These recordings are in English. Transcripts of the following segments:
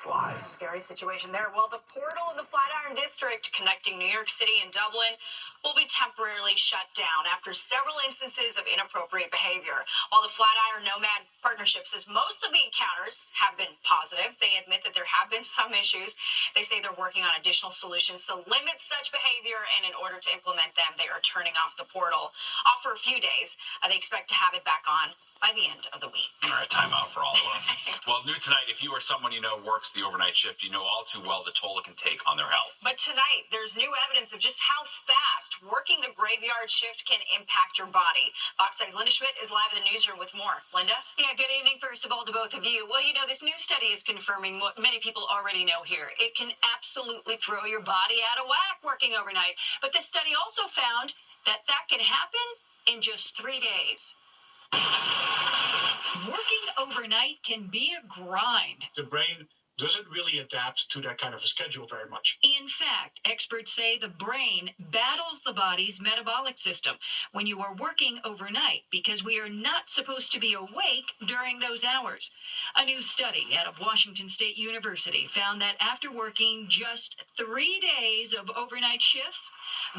lives. Scary situation there. Well, the portal in the Flatiron District connecting New York City and Dublin will be temporarily shut down after several instances of inappropriate behavior. While the Flatiron Nomad Partnership says most of the encounters have been positive, they admit that there have been some issues. They say they're working on additional solutions to limit such behavior, and in order to implement them, they are turning off the portal for a few days. They expect to have it back on by the end of the week. All right, time out for all of us. Well, new tonight, if you or someone you know works the overnight shift, you know all too well the toll it can take on their health. But tonight, there's new evidence of just how fast working the graveyard shift can impact your body. Fox 6's Linda Schmidt is live in the newsroom with more. Linda? Yeah, good evening, first of all, to both of you. Well, you know, this new study is confirming what many people already know here. It can absolutely throw your body out of whack working overnight. But this study also found that can happen in just 3 days. Working overnight can be a grind. The brain doesn't really adapt to that kind of a schedule very much. In fact, experts say the brain battles the body's metabolic system when you are working overnight because we are not supposed to be awake during those hours. A new study out of Washington State University found that after working just 3 days of overnight shifts,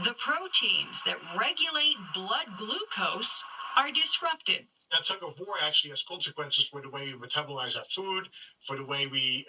the proteins that regulate blood glucose are disrupted. That tug of war actually has consequences for the way we metabolize our food, for the way we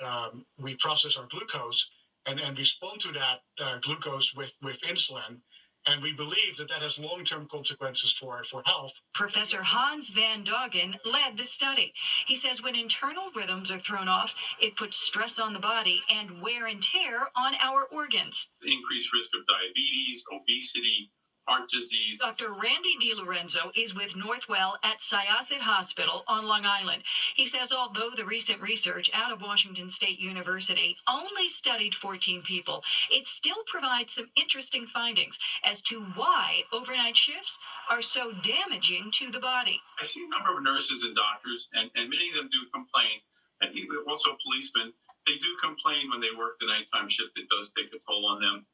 process our glucose, and respond to that glucose with insulin. And we believe that has long-term consequences for health. Professor Hans van Doggen led the study. He says when internal rhythms are thrown off, it puts stress on the body and wear and tear on our organs. Increased risk of diabetes, obesity, heart disease. Dr. Randy DiLorenzo is with Northwell at Syosset Hospital on Long Island. He says although the recent research out of Washington State University only studied 14 people, it still provides some interesting findings as to why overnight shifts are so damaging to the body. I see a number of nurses and doctors, and many of them do complain, and also policemen, they do complain when they work the nighttime shift. It does take a toll on them.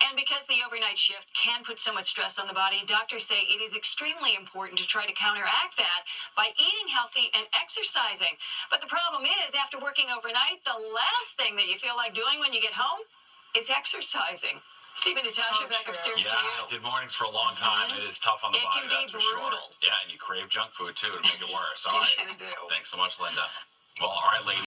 And because the overnight shift can put so much stress on the body, doctors say it is extremely important to try to counteract that by eating healthy and exercising. But the problem is, after working overnight, the last thing that you feel like doing when you get home is exercising. Stephen, Natasha, back upstairs to you. Yeah, I did mornings for a long time. It is tough on the body, It can be that's for brutal. sure. Yeah, and you crave junk food, too, to make it worse. All You right. sure do. Thanks so much, Linda. Well, all right, ladies.